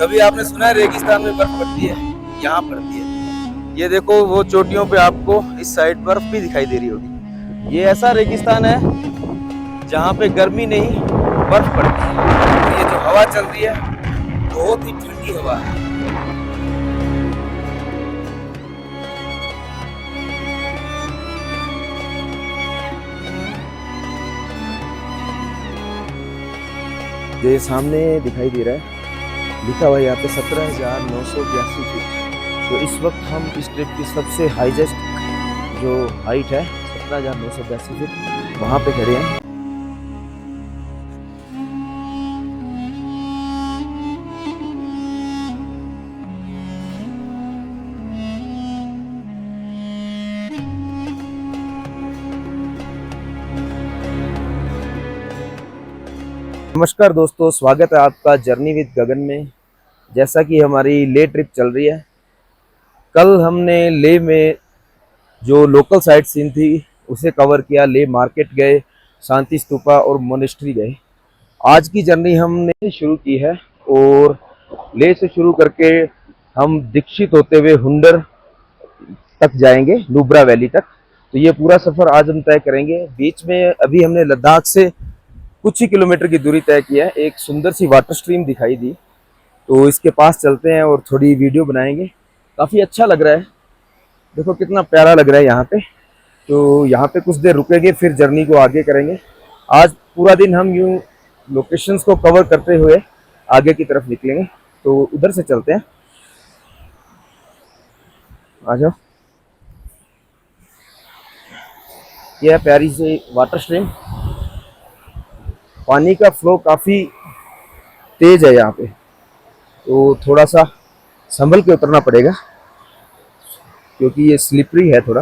कभी आपने सुना है रेगिस्तान में बर्फ पड़ती है? यहाँ पड़ती है। ये देखो वो चोटियों पे आपको इस साइड बर्फ भी दिखाई दे रही होगी। ये ऐसा रेगिस्तान है जहाँ पे गर्मी नहीं बर्फ पड़ती है। तो ये जो हवा चल रही है बहुत ही ठंडी हवा है। जो सामने दिखाई दे रहा है लिखा हुआ है यहाँ पे 17,982 फीट। तो इस वक्त हम इस ट्रिप की सबसे हाईएस्ट जो हाइट है 17,982 फीट वहाँ पे खड़े हैं। नमस्कार दोस्तों, स्वागत है आपका जर्नी विद गगन में। जैसा कि हमारी ले ट्रिप चल रही है, कल हमने ले में जो लोकल साइट सीन थी उसे कवर किया। ले मार्केट गए, शांति स्तूपा और मोनेस्ट्री गए। आज की जर्नी हमने शुरू की है और ले से शुरू करके हम दीक्षित होते हुए हुंडर तक जाएंगे, नुब्रा वैली तक। तो ये पूरा सफ़र आज हम तय करेंगे। बीच में अभी हमने लद्दाख से कुछ ही किलोमीटर की दूरी तय की है। एक सुंदर सी वाटर स्ट्रीम दिखाई दी, तो इसके पास चलते हैं और थोड़ी वीडियो बनाएंगे। काफ़ी अच्छा लग रहा है, देखो कितना प्यारा लग रहा है यहाँ पे। तो यहाँ पे कुछ देर रुकेंगे, फिर जर्नी को आगे करेंगे। आज पूरा दिन हम यूँ लोकेशंस को कवर करते हुए आगे की तरफ निकलेंगे। तो उधर से चलते हैं, आ जाओ। यह है प्यारी सी वाटर स्ट्रीम। पानी का फ्लो काफ़ी तेज है यहाँ पे, तो थोड़ा सा संभल के उतरना पड़ेगा क्योंकि ये स्लिपरी है थोड़ा।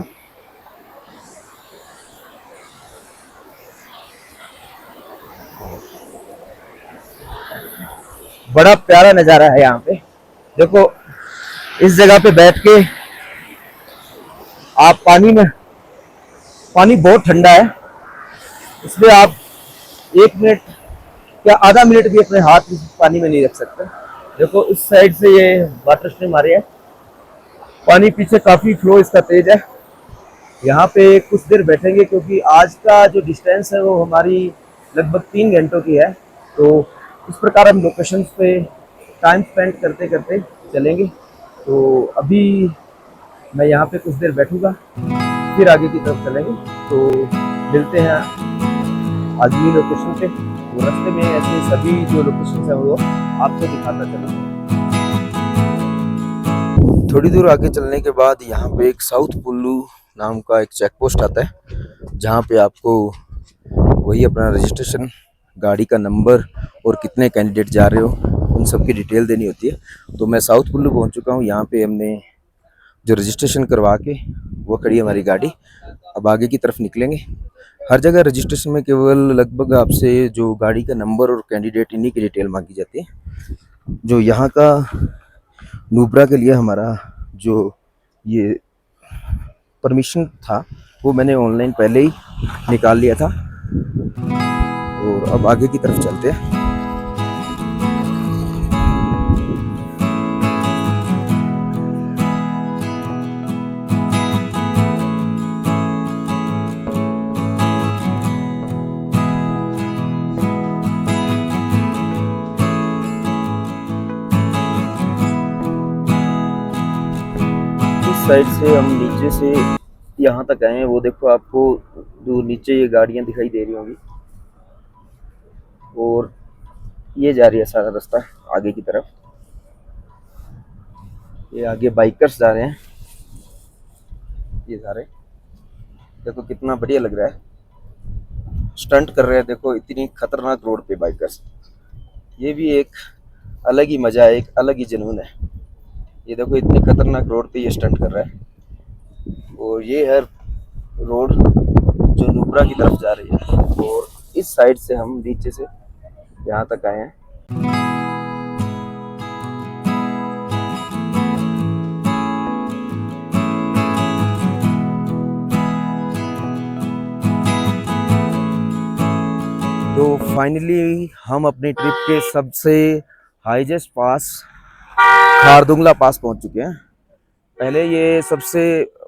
बड़ा प्यारा नज़ारा है यहाँ पे। देखो इस जगह पे बैठ के आप पानी बहुत ठंडा है, इसमें आप 1 मिनट या आधा मिनट भी अपने हाथ पानी में नहीं रख सकते। देखो इस साइड से ये वाटर स्ट्रीम आ रही है, पानी पीछे काफ़ी फ्लो इसका तेज है। यहाँ पे कुछ देर बैठेंगे क्योंकि आज का जो डिस्टेंस है वो हमारी लगभग 3 घंटों की है। तो इस प्रकार हम लोकेशंस पे टाइम स्पेंड करते करते चलेंगे। तो अभी मैं यहाँ पे कुछ देर बैठूँगा, फिर आगे की तरफ चलेंगे। तो मिलते हैं अगली लोकेशन पे। वो रास्ते में ऐसे सभी जो लोकेशन है वो आपको दिखाता चलूँ। थोड़ी दूर आगे चलने के बाद यहाँ पे एक साउथ पुल्लू नाम का एक चेक पोस्ट आता है, जहाँ पे आपको वही अपना रजिस्ट्रेशन, गाड़ी का नंबर और कितने कैंडिडेट जा रहे हो उन सब की डिटेल देनी होती है। तो मैं साउथ पुल्लू पहुँच चुका हूँ। यहाँ पे हमने जो रजिस्ट्रेशन करवा के वो खड़ी है हमारी गाड़ी। अब आगे की तरफ निकलेंगे। हर जगह रजिस्ट्रेशन में केवल लगभग आपसे जो गाड़ी का नंबर और कैंडिडेट इन्हीं की डिटेल मांगी जाती है। जो यहाँ का नुब्रा के लिए हमारा जो ये परमिशन था वो मैंने ऑनलाइन पहले ही निकाल लिया था। और अब आगे की तरफ चलते हैं। साइड से हम नीचे से यहाँ तक आए हैं। वो देखो आपको दूर नीचे ये गाड़ियाँ दिखाई दे रही होंगी और ये जा रही है सारा रास्ता आगे की तरफ। ये आगे बाइकर्स जा रहे हैं, ये सारे देखो कितना बढ़िया लग रहा है, स्टंट कर रहे हैं। देखो इतनी खतरनाक रोड पे बाइकर्स, ये भी एक अलग ही मजा है, एक अलग ही जुनून है। ये देखो इतनी खतरनाक रोड पे ये स्टंट कर रहा है। और ये है रोड जो नुब्रा की तरफ जा रही है और इस साइड से हम नीचे से यहाँ तक आए हैं। तो फाइनली हम अपनी ट्रिप के सबसे हाईएस्ट पास खारदुंगला पास पहुंच चुके हैं। पहले ये सबसे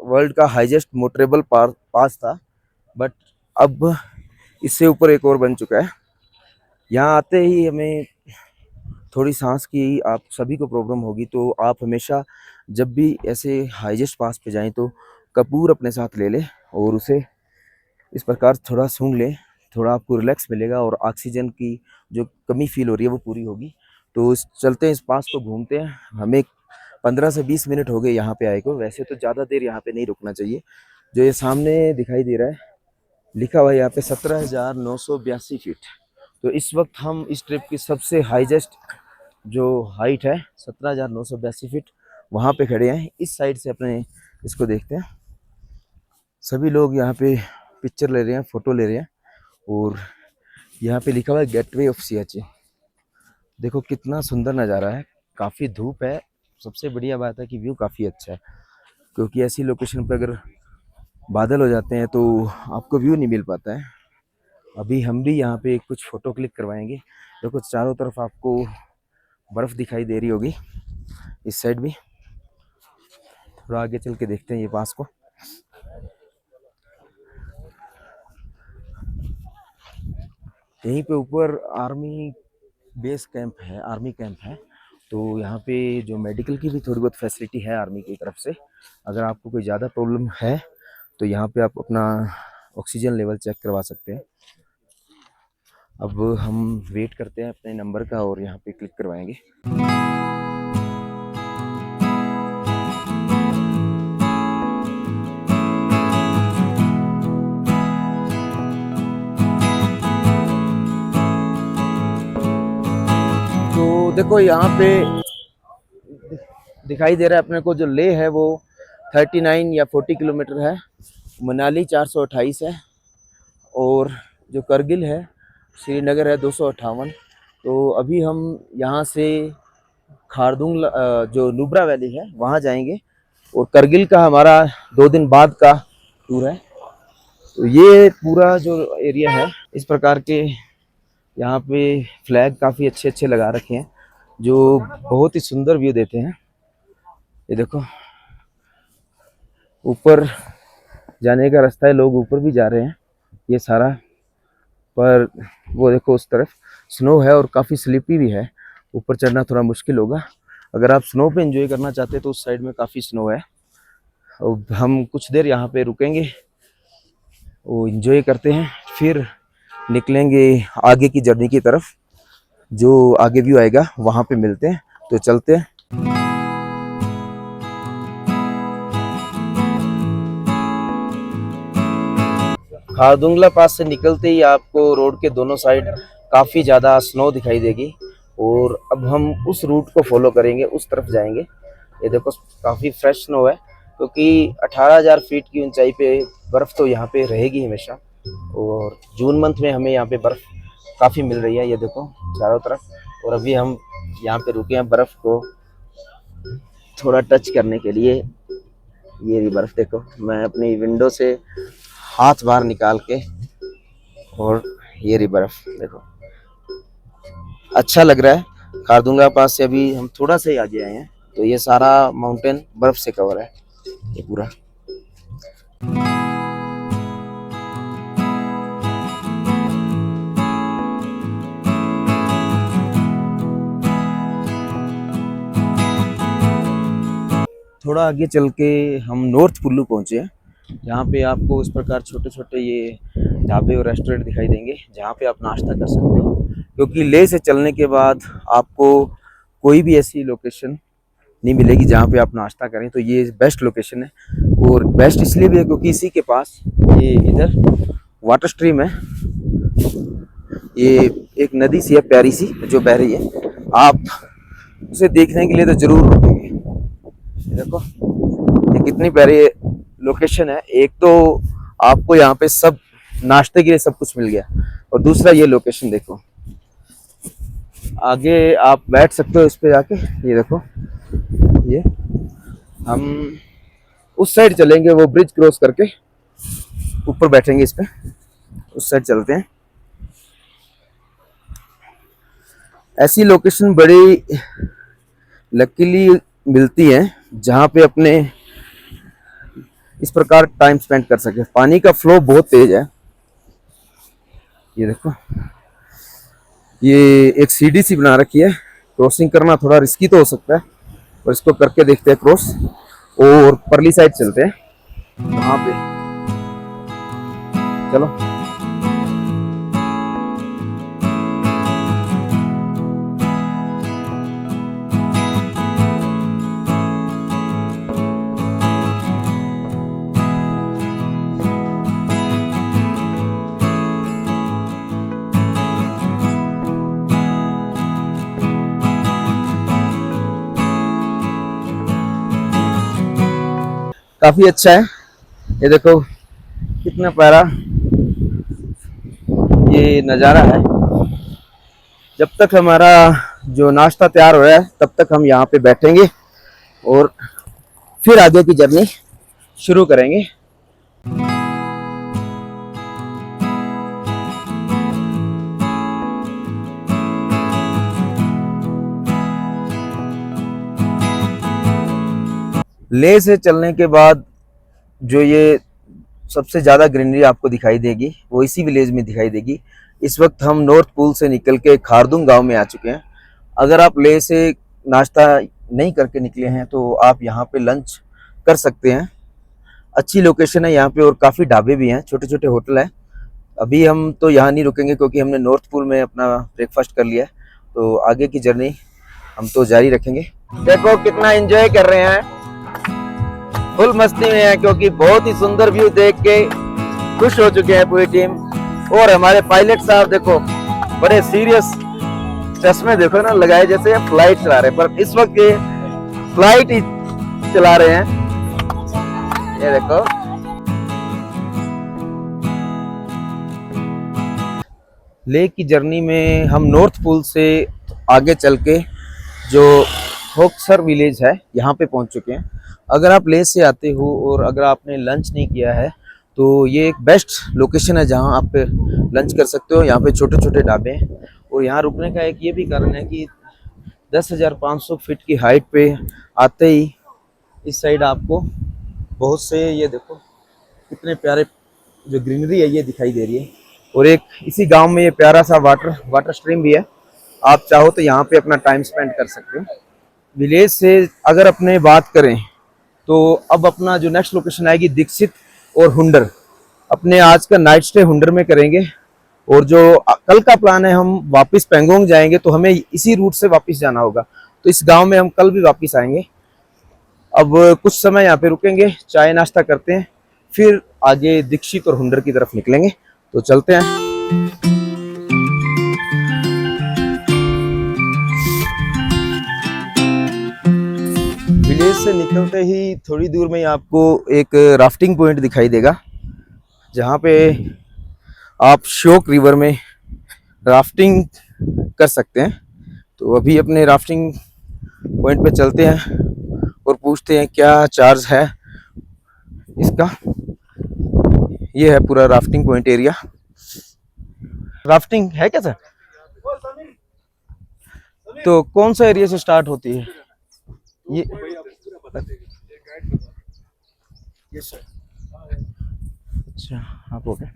वर्ल्ड का हाईएस्ट मोटरेबल पास था, बट अब इससे ऊपर एक और बन चुका है। यहाँ आते ही हमें थोड़ी सांस की आप सभी को प्रॉब्लम होगी, तो आप हमेशा जब भी ऐसे हाईएस्ट पास पे जाएं तो कपूर अपने साथ ले लें और उसे इस प्रकार थोड़ा सूंघ लें। थोड़ा आपको रिलैक्स मिलेगा और ऑक्सीजन की जो कमी फील हो रही है वो पूरी होगी। तो चलते हैं, इस पास को घूमते हैं। हमें 15 से 20 मिनट हो गए यहाँ पे आए को। वैसे तो ज़्यादा देर यहाँ पे नहीं रुकना चाहिए। जो ये सामने दिखाई दे रहा है, लिखा हुआ है यहाँ पे 17,982 फीट। तो इस वक्त हम इस ट्रिप की सबसे हाईएस्ट जो हाइट है 17,982 फीट, वहाँ पे खड़े हैं। इस साइड से अपने इसको देखते हैं। सभी लोग यहाँ पे पिक्चर ले रहे हैं, फ़ोटो ले रहे हैं। और यहाँ पे लिखा हुआ है गेटवे ऑफ सियाचिन। देखो कितना सुंदर नज़ारा है। काफ़ी धूप है, सबसे बढ़िया बात है कि व्यू काफ़ी अच्छा है, क्योंकि ऐसी लोकेशन पर अगर बादल हो जाते हैं तो आपको व्यू नहीं मिल पाता है। अभी हम भी यहाँ पे कुछ फ़ोटो क्लिक करवाएंगे। देखो चारों तरफ आपको बर्फ़ दिखाई दे रही होगी, इस साइड भी। थोड़ा आगे चल के देखते हैं ये पास को। यहीं पे ऊपर आर्मी बेस कैंप है, आर्मी कैंप है। तो यहाँ पे जो मेडिकल की भी थोड़ी बहुत फैसिलिटी है आर्मी की तरफ से। अगर आपको कोई ज़्यादा प्रॉब्लम है तो यहाँ पे आप अपना ऑक्सीजन लेवल चेक करवा सकते हैं। अब हम वेट करते हैं अपने नंबर का और यहाँ पे क्लिक करवाएंगे। तो देखो यहाँ पे दिखाई दे रहा है अपने को, जो लेह है वो 39 या 40 किलोमीटर है, मनाली 428 है, और जो करगिल है, श्रीनगर है 258। तो अभी हम यहाँ से खारदुंग जो नुब्रा वैली है वहाँ जाएंगे, और करगिल का हमारा 2 दिन बाद का टूर है। तो ये पूरा जो एरिया है, इस प्रकार के यहाँ पे फ्लैग काफ़ी अच्छे अच्छे लगा रखे हैं जो बहुत ही सुंदर व्यू देते हैं। ये देखो ऊपर जाने का रास्ता है, लोग ऊपर भी जा रहे हैं ये सारा। पर वो देखो उस तरफ स्नो है और काफ़ी स्लिपी भी है, ऊपर चढ़ना थोड़ा मुश्किल होगा। अगर आप स्नो पे एंजॉय करना चाहते हैं तो उस साइड में काफ़ी स्नो है। और हम कुछ देर यहाँ पे रुकेंगे, वो एंजॉय करते हैं, फिर निकलेंगे आगे की जर्नी की तरफ। जो आगे व्यू आएगा वहाँ पे मिलते हैं, तो चलते हैं। खारदुंगला पास से निकलते ही आपको रोड के दोनों साइड काफ़ी ज़्यादा स्नो दिखाई देगी, और अब हम उस रूट को फॉलो करेंगे, उस तरफ जाएंगे। ये देखो काफ़ी फ्रेश स्नो है, क्योंकि 18,000 फीट की ऊंचाई पे बर्फ़ तो यहाँ पे रहेगी हमेशा। और जून मंथ में हमें यहाँ पे बर्फ़ काफ़ी मिल रही है, ये देखो चारों तरफ। और अभी हम यहाँ पे रुके हैं बर्फ़ को थोड़ा टच करने के लिए। ये भी बर्फ़ देखो, मैं अपनी विंडो से हाथ बाहर निकाल के, और ये रही बर्फ देखो, अच्छा लग रहा है। खारदुंगा पास से अभी हम थोड़ा सा ही आगे आए हैं, तो ये सारा माउंटेन बर्फ से कवर है ये पूरा। थोड़ा आगे चल के हम नॉर्थ कुल्लू पहुंचे हैं। यहाँ पे आपको इस प्रकार छोटे छोटे ये ढाबे और रेस्टोरेंट दिखाई देंगे, जहाँ पे आप नाश्ता कर सकते हो। क्योंकि लेह से चलने के बाद आपको कोई भी ऐसी लोकेशन नहीं मिलेगी जहाँ पे आप नाश्ता करें, तो ये बेस्ट लोकेशन है। और बेस्ट इसलिए भी है क्योंकि इसी के पास ये इधर वाटर स्ट्रीम है, ये एक नदी सी है प्यारी सी जो बह रही है। आप उसे देखने के लिए तो जरूर रुकेंगे। देखो ये कितनी प्यारी लोकेशन है। एक तो आपको यहाँ पे सब नाश्ते के लिए सब कुछ मिल गया, और दूसरा ये लोकेशन देखो, आगे आप बैठ सकते हो इस पे जाके। ये देखो, ये हम उस साइड चलेंगे, वो ब्रिज क्रॉस करके ऊपर बैठेंगे इस पे, उस साइड चलते हैं। ऐसी लोकेशन बड़ी लकीली मिलती हैं जहाँ पे अपने इस प्रकार टाइम स्पेंड कर सके। पानी का फ्लो बहुत तेज है। ये देखो, ये एक सीढ़ी सी बना रखी है। क्रॉसिंग करना थोड़ा रिस्की तो हो सकता है, और इसको करके देखते हैं क्रॉस, और परली साइड चलते हैं वहां पे। चलो। काफी अच्छा है। ये देखो कितना प्यारा ये नज़ारा है। जब तक हमारा जो नाश्ता तैयार हो रहा है तब तक हम यहाँ पे बैठेंगे और फिर आगे की जर्नी शुरू करेंगे। लेह से चलने के बाद जो ये सबसे ज़्यादा ग्रीनरी आपको दिखाई देगी वो इसी विलेज में दिखाई देगी। इस वक्त हम नॉर्थ पूल से निकल के खारदुंग गांव में आ चुके हैं। अगर आप लेह से नाश्ता नहीं करके निकले हैं तो आप यहाँ पे लंच कर सकते हैं। अच्छी लोकेशन है यहाँ पे और काफ़ी ढाबे भी हैं, छोटे छोटे होटल हैं। अभी हम तो यहाँ नहीं रुकेंगे क्योंकि हमने नॉर्थ पूल में अपना ब्रेकफास्ट कर लिया है, तो आगे की जर्नी हम तो जारी रखेंगे। देखो कितना एंजॉय कर रहे हैं, फुल मस्ती में है क्योंकि बहुत ही सुंदर व्यू देख के खुश हो चुके हैं पूरी टीम। और हमारे पायलट साहब देखो बड़े सीरियस चश्मे देखो ना लगाए, जैसे फ्लाइट चला रहे हैं, पर इस वक्त ये फ्लाइट ही चला रहे हैं। ये देखो लेह की जर्नी में हम नॉर्थ पूल से आगे चल के जो होक्सर विलेज है यहाँ पे पहुँच चुके हैं। अगर आप लेह से आते हो और अगर आपने लंच नहीं किया है तो ये एक बेस्ट लोकेशन है जहाँ आप लंच कर सकते हो। यहाँ पे छोटे छोटे ढाबे हैं और यहाँ रुकने का एक ये भी कारण है कि 10,500 फीट की हाइट पे आते ही इस साइड आपको बहुत से, ये देखो कितने प्यारे जो ग्रीनरी है ये दिखाई दे रही है। और एक इसी गांव में ये प्यारा सा वाटर स्ट्रीम भी है। आप चाहो तो यहाँ पे अपना टाइम स्पेंड कर सकते हो। विलेज से अगर अपने बात करें तो अब अपना जो नेक्स्ट लोकेशन आएगी दीक्षित और हुंडर। अपने आज का नाइट स्टे हुंडर में करेंगे और जो कल का प्लान है हम वापस पेंगोंग जाएंगे, तो हमें इसी रूट से वापस जाना होगा, तो इस गांव में हम कल भी वापस आएंगे। अब कुछ समय यहाँ पे रुकेंगे, चाय नाश्ता करते हैं, फिर आगे दीक्षित और हुंडर की तरफ निकलेंगे। तो चलते हैं। विलेज से निकलते ही थोड़ी दूर में आपको एक राफ्टिंग पॉइंट दिखाई देगा जहाँ पे आप श्योक रिवर में राफ्टिंग कर सकते हैं। तो अभी अपने राफ्टिंग पॉइंट पे चलते हैं और पूछते हैं क्या चार्ज है इसका। ये है पूरा राफ्टिंग पॉइंट एरिया। राफ्टिंग है क्या सर? तो कौन सा एरिया से स्टार्ट होती है ये? अच्छा आप हो गए।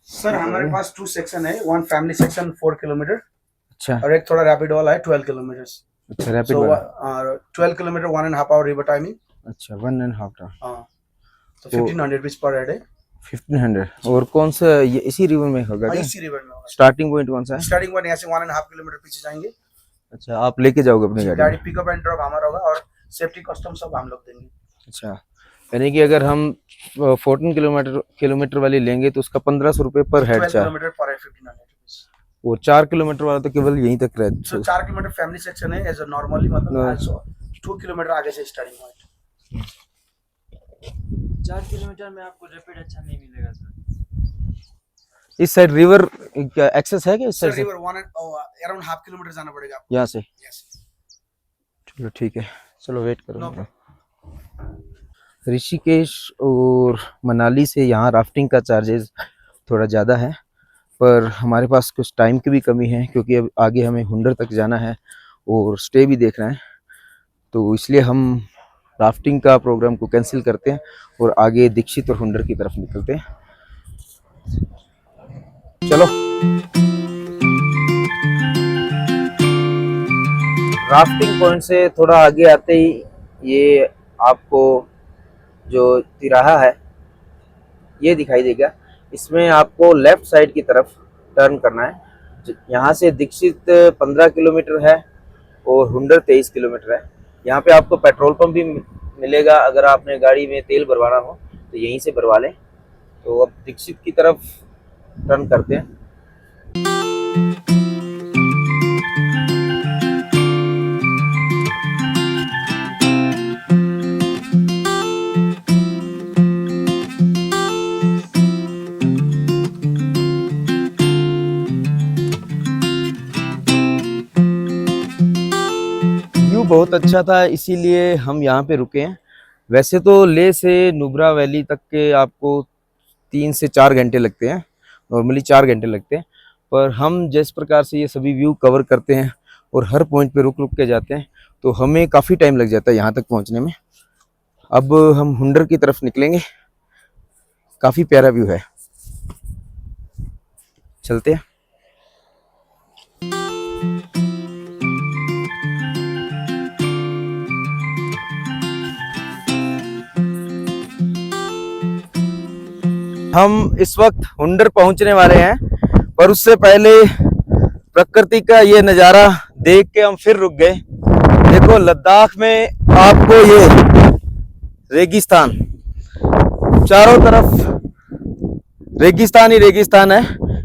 सर हमारे पास 2 सेक्शन है, वन फैमिली सेक्शन 4 किलोमीटर, अच्छा और एक थोड़ा रैपिड वाला है 12 किलोमीटर। अच्छा रैपिड वाला 12 किलोमीटर 1.5 आवर रिवर टाइमिंग। अच्छा 1.5 आवर। हाँ तो 1500 रुपीज पर हेड है। 1500। और कौन सा ये इसी रिवर में होगा क्या? इसी रिवर में होगा। स्टार्टिंग पॉइंट कौन सा है? स्टार्टिंग पॉइंट यहाँ से 1.5 किलोमीटर पीछे जाएंगे। अच्छा आप लेके जाओगे अपनी गाड़ी? गाड़ी पिकअप एंड ड्रॉप हमारा होगा और सेफ्टी कस्टम सब हम लोग देंगे। अच्छा यानी कि अगर हम 14 किलोमीटर वाली लेंगे तो उसका 1500 रुपये पर हेड 12 किलोमीटर पर हेड 1500 रुपीज। वो 4 किलोमीटर वाला तो केवल यहीं तक रहता सो 4 किलोमीटर फैमिली सेक्शन है एज अ नॉर्मली, मतलब 2 किलोमीटर आगे से स्टार्टिंग पॉइंट। 4 किलोमीटर में आपको रैपिड अच्छा नहीं मिलेगा सर। इस साइड रिवर एक्सेस है क्या इस साइड से? रिवर अराउंड हाफ किलोमीटर जाना पड़ेगा आपको यहाँ से। यस चलो ठीक है, चलो वेट करो। ऋषिकेश और मनाली से यहाँ राफ्टिंग का चार्जेस थोड़ा ज़्यादा है, पर हमारे पास कुछ टाइम की भी कमी है, क्योंकि अब आगे हमें हुंडर तक जाना है और स्टे भी देखना है। तो इसलिए हम राफ्टिंग का प्रोग्राम को कैंसिल करते हैं और आगे दीक्षित और हुंडर की तरफ निकलते हैं। चलो। राफ्टिंग पॉइंट से थोड़ा आगे आते ही ये आपको जो तिराहा है ये दिखाई देगा। इसमें आपको लेफ्ट साइड की तरफ टर्न करना है। यहाँ से दीक्षित 15 किलोमीटर है और हुंडर 23 किलोमीटर है। यहाँ पे आपको पेट्रोल पंप भी मिलेगा, अगर आपने गाड़ी में तेल भरवाना हो तो यहीं से भरवा लें। तो अब दीक्षित की तरफ टर्न करते हैं। व्यू बहुत अच्छा था, इसीलिए हम यहाँ पे रुके हैं। वैसे तो लेह से नुब्रा वैली तक के आपको 3 से 4 घंटे लगते हैं, नॉर्मली 4 घंटे लगते हैं, पर हम जिस प्रकार से ये सभी व्यू कवर करते हैं और हर पॉइंट पे रुक रुक के जाते हैं तो हमें काफ़ी टाइम लग जाता है यहाँ तक पहुँचने में। अब हम हुंडर की तरफ निकलेंगे, काफ़ी प्यारा व्यू है, चलते हैं। हम इस वक्त हुंडर पहुंचने वाले हैं, पर उससे पहले प्रकृति का ये नज़ारा देख के हम फिर रुक गए। देखो लद्दाख में आपको ये रेगिस्तान, चारों तरफ रेगिस्तान ही रेगिस्तान है।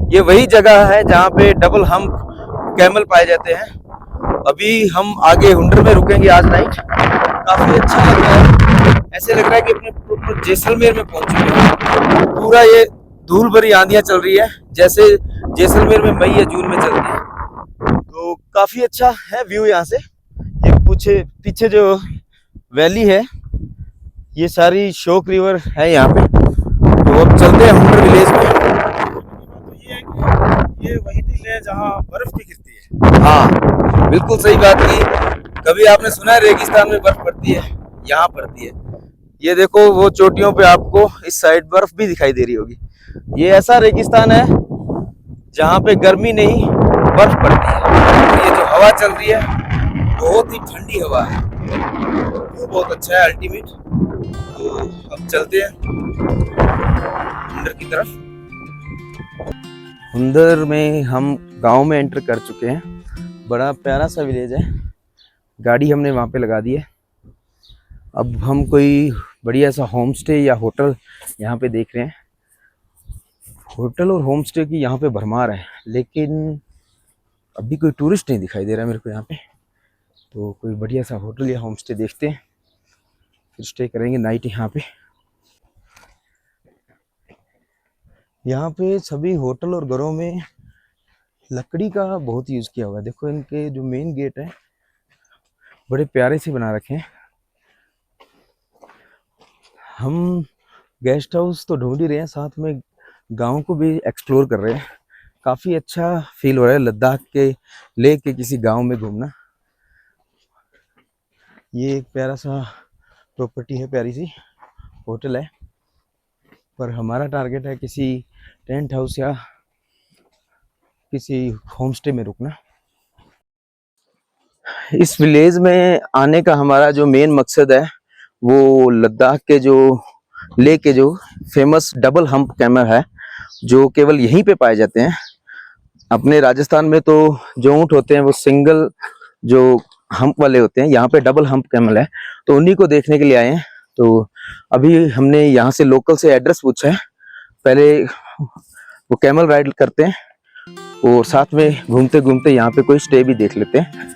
ये वही जगह है जहाँ पे डबल हम्प कैमल पाए जाते हैं। अभी हम आगे हुंडर में रुकेंगे आज नाइट। काफी अच्छा लग रहा है, ऐसे लग रहा है कि अपने प्रॉपर जैसलमेर में पहुंच चुके हैं। पूरा ये धूल भरी आंधियां चल रही है जैसे जैसलमेर में मई या जून में चलती है। तो काफी अच्छा है व्यू यहाँ से। ये पीछे जो वैली है ये सारी शोक रिवर है यहाँ पे। तो अब चलते हैं हुंडर विलेज में। तो ये है कि ये वही टीले है जहाँ बर्फ भी गिरती है। हाँ बिल्कुल सही बात की। कभी आपने सुना है रेगिस्तान में बर्फ पड़ती है? यहाँ पड़ती है। ये देखो वो चोटियों पे आपको इस साइड बर्फ भी दिखाई दे रही होगी। ये ऐसा रेगिस्तान है जहाँ पे गर्मी नहीं बर्फ पड़ती है। ये जो हवा चल रही है बहुत ही ठंडी हवा है, वो बहुत अच्छा है अल्टीमेट। तो अब चलते हैं हुंडर की तरफ। हुंडर में हम गांव में एंटर कर चुके हैं। बड़ा प्यारा सा विलेज है। गाड़ी हमने वहाँ पे लगा दी है। अब हम कोई बढ़िया सा होम स्टे या होटल यहाँ पे देख रहे हैं। होटल और होम स्टे की यहाँ पे भरमार है, लेकिन अभी कोई टूरिस्ट नहीं दिखाई दे रहा है मेरे को यहाँ पे। तो कोई बढ़िया सा होटल या होम स्टे देखते हैं, फिर स्टे करेंगे नाइट यहाँ पे। यहाँ पे सभी होटल और घरों में लकड़ी का बहुत यूज़ किया हुआ है। देखो इनके जो मेन गेट है बड़े प्यारे से बना रखे हैं। हम गेस्ट हाउस तो ढूंढ ही रहे हैं, साथ में गांव को भी एक्सप्लोर कर रहे हैं। काफ़ी अच्छा फील हो रहा है लद्दाख के लेह के किसी गांव में घूमना। ये एक प्यारा सा प्रॉपर्टी है, प्यारी सी होटल है, पर हमारा टारगेट है किसी टेंट हाउस या किसी होम स्टे में रुकना। इस विलेज में आने का हमारा जो मेन मकसद है वो लद्दाख के जो लेह के जो फेमस डबल हम्प कैमल है, जो केवल यहीं पे पाए जाते हैं। अपने राजस्थान में तो जो ऊँट होते हैं वो सिंगल जो हम्प वाले होते हैं, यहाँ पे डबल हम्प कैमल है, तो उन्हीं को देखने के लिए आए हैं। तो अभी हमने यहाँ से लोकल से एड्रेस पूछा है, पहले वो कैमल राइड करते हैं और साथ में घूमते घूमते यहाँ पे कोई स्टे भी देख लेते हैं।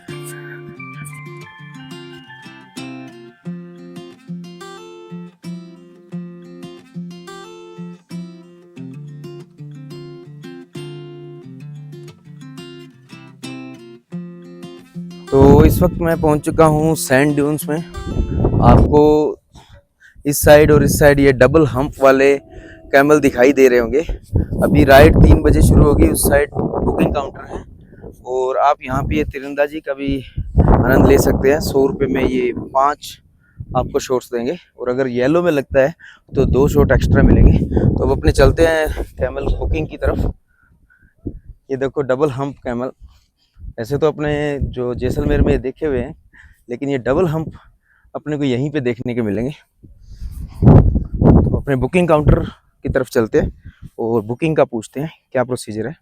तो इस वक्त मैं पहुंच चुका हूं सैंड ड्यून्स में। आपको इस साइड और इस साइड ये डबल हम्प वाले कैमल दिखाई दे रहे होंगे। अभी राइड 3 बजे शुरू होगी, उस साइड बुकिंग काउंटर है और आप यहाँ पे ये तीरंदाजी का भी आनंद ले सकते हैं। 100 रुपये में ये 5 आपको शॉट्स देंगे और अगर येलो में लगता है तो 2 शॉट एक्स्ट्रा मिलेंगे। तो अब अपने चलते हैं कैमल बुकिंग की तरफ। ये देखो डबल हम्प कैमल, ऐसे तो अपने जो जैसलमेर में देखे हुए हैं, लेकिन ये डबल हम्प अपने को यहीं पे देखने के मिलेंगे। तो अपने बुकिंग काउंटर की तरफ चलते हैं और बुकिंग का पूछते हैं क्या प्रोसीजर है।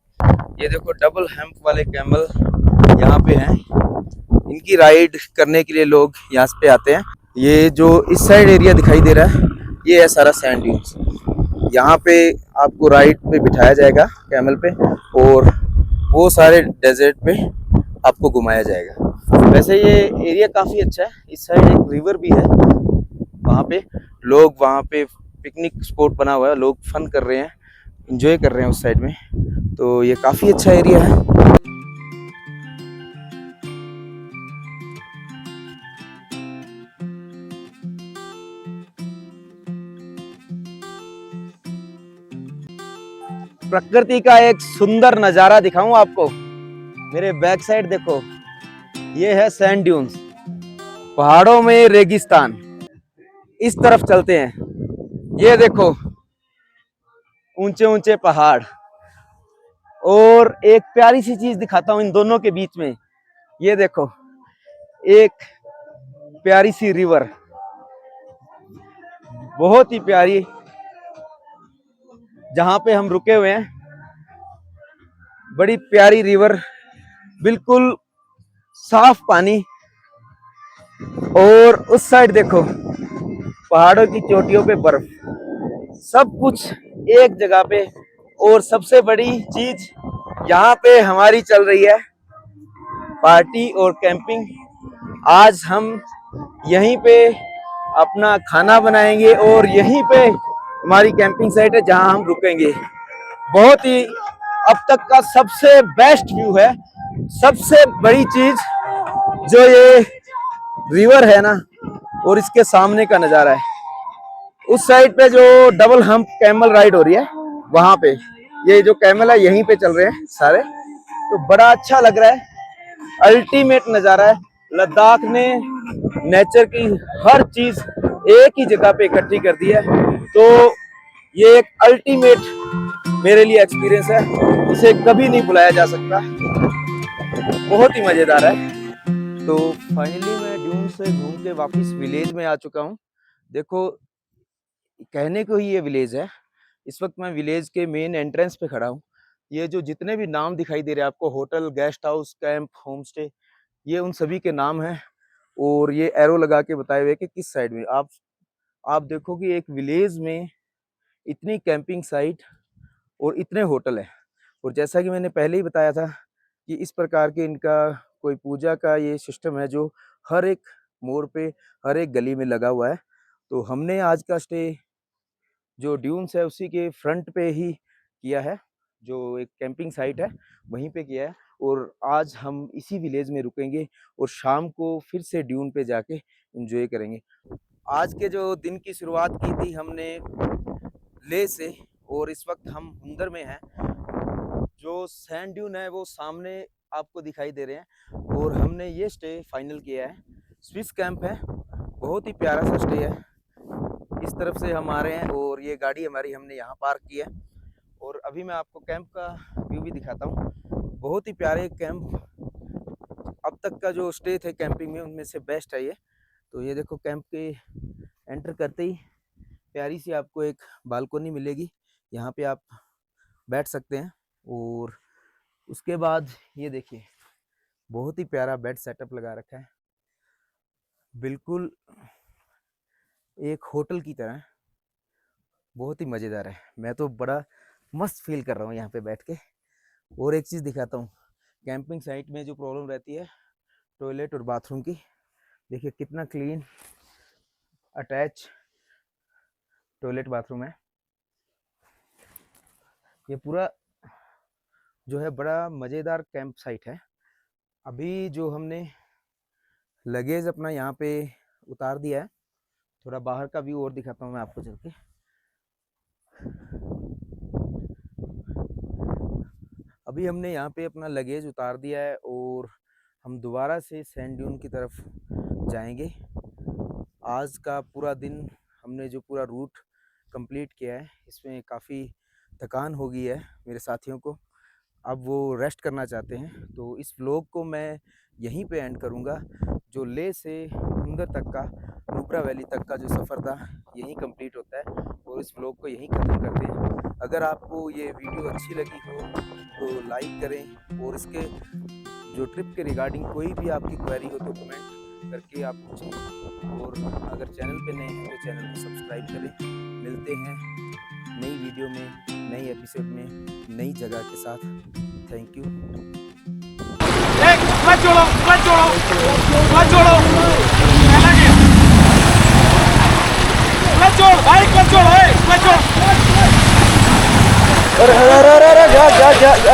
ये देखो डबल हम्प वाले कैमल यहाँ पे हैं, इनकी राइड करने के लिए लोग यहाँ पे आते हैं। ये जो इस साइड एरिया दिखाई दे रहा है ये है सारा सैंड ड्यून्स। यहाँ पे आपको राइड पे बिठाया जाएगा कैमल पे और वो सारे डेजर्ट पे आपको घुमाया जाएगा। वैसे ये एरिया काफ़ी अच्छा है। इस साइड एक रिवर भी है, वहाँ पे लोग वहाँ पे पिकनिक स्पॉट बना हुआ है, लोग फन कर रहे हैं, इंजॉय कर रहे हैं उस साइड में। तो ये काफ़ी अच्छा एरिया है। प्रकृति का एक सुंदर नज़ारा दिखाऊं आपको। मेरे बैक साइड देखो, ये है सैंड ड्यून्स, पहाड़ों में रेगिस्तान। इस तरफ चलते हैं, ये देखो ऊंचे ऊंचे पहाड़ और एक प्यारी सी चीज दिखाता हूं इन दोनों के बीच में। ये देखो एक प्यारी सी रिवर, बहुत ही प्यारी, जहां पे हम रुके हुए हैं। बड़ी प्यारी रिवर, बिल्कुल साफ पानी और उस साइड देखो पहाड़ों की चोटियों पे बर्फ, सब कुछ एक जगह पे। और सबसे बड़ी चीज यहाँ पे हमारी चल रही है पार्टी और कैंपिंग। आज हम यहीं पे अपना खाना बनाएंगे और यहीं पे हमारी कैंपिंग साइट है जहां हम रुकेंगे। बहुत ही अब तक का सबसे बेस्ट व्यू है। सबसे बड़ी चीज जो ये रिवर है ना और इसके सामने का नज़ारा है। उस साइड पे जो डबल हम्प कैमल राइड हो रही है, वहां पे ये जो कैमल है यहीं पे चल रहे हैं सारे। तो बड़ा अच्छा लग रहा है, अल्टीमेट नज़ारा है। लद्दाख ने नेचर की हर चीज एक ही जगह पे इकट्ठी कर दी है। तो ये एक अल्टीमेट मेरे लिए एक्सपीरियंस है, इसे कभी नहीं भुलाया जा सकता। बहुत ही मजेदार है। तो फाइनली मैं ड्यून से घूम के वापस विलेज में आ चुका हूँ। देखो कहने को ही ये विलेज है। इस वक्त मैं विलेज के मेन एंट्रेंस पे खड़ा हूँ। ये जो जितने भी नाम दिखाई दे रहे हैं आपको, hotel, guest house, camp, home stay, ये उन सभी के नाम हैं और ये एरो लगा के बताए हुए कि किस साइड में। आप देखो कि एक विलेज में इतनी कैंपिंग साइट और इतने होटल हैं। और जैसा कि मैंने पहले ही बताया था कि इस प्रकार के इनका कोई पूजा का ये सिस्टम है जो हर एक मोड़ पे, हर एक गली में लगा हुआ है। तो हमने आज का स्टे जो ड्यून्स है उसी के फ्रंट पे ही किया है, जो एक कैंपिंग साइट है वहीं पे किया है। और आज हम इसी विलेज में रुकेंगे और शाम को फिर से ड्यून पे जाके एंजॉय करेंगे। आज के जो दिन की शुरुआत की थी हमने ले से, और इस वक्त हम हुंदर में हैं। जो सैंड ड्यून है वो सामने आपको दिखाई दे रहे हैं और हमने ये स्टे फाइनल किया है। स्विस कैंप है, बहुत ही प्यारा सा स्टे है। इस तरफ से हम आ रहे हैं और ये गाड़ी हमारी हमने यहाँ पार्क की है। और अभी मैं आपको कैंप का व्यू भी दिखाता हूँ। बहुत ही प्यारे कैंप, अब तक का जो स्टे थे कैंपिंग में उनमें से बेस्ट है ये। तो ये देखो कैंप के एंटर करते ही प्यारी सी आपको एक बालकोनी मिलेगी, यहाँ पे आप बैठ सकते हैं। और उसके बाद ये देखिए बहुत ही प्यारा बेड सेटअप लगा रखा है, बिल्कुल एक होटल की तरह, बहुत ही मज़ेदार है। मैं तो बड़ा मस्त फील कर रहा हूँ यहाँ पे बैठ के। और एक चीज़ दिखाता हूँ, कैंपिंग साइट में जो प्रॉब्लम रहती है टॉयलेट और बाथरूम की, देखिए कितना क्लीन अटैच टॉयलेट बाथरूम है। ये पूरा जो है बड़ा मज़ेदार कैंप साइट है। अभी जो हमने लगेज अपना यहाँ पे उतार दिया है, थोड़ा बाहर का व्यू और दिखाता हूँ मैं आपको चल के। अभी हमने यहाँ पे अपना लगेज उतार दिया है और हम दोबारा से सैंड ड्यून की तरफ जाएंगे। आज का पूरा दिन हमने जो पूरा रूट कंप्लीट किया है, इसमें काफ़ी थकान हो गई है मेरे साथियों को। अब वो रेस्ट करना चाहते हैं, तो इस व्लॉग को मैं यहीं पे एंड करूँगा। जो ले से हुंदर तक का, नुब्रा वैली तक का जो सफ़र था, यहीं कंप्लीट होता है और इस व्लॉग को यहीं ख़त्म करते हैं। अगर आपको ये वीडियो अच्छी लगी हो तो लाइक करें, और इसके जो ट्रिप के रिगार्डिंग कोई भी आपकी क्वेरी हो तो कमेंट करके आप पूछें, और अगर चैनल पे नए हैं तो चैनल को सब्सक्राइब करें। मिलते हैं नई वीडियो में, नई एपिसोड में, नई जगह के साथ। Thank you. क्लच छोड़ो। अरे जा जा जा जा।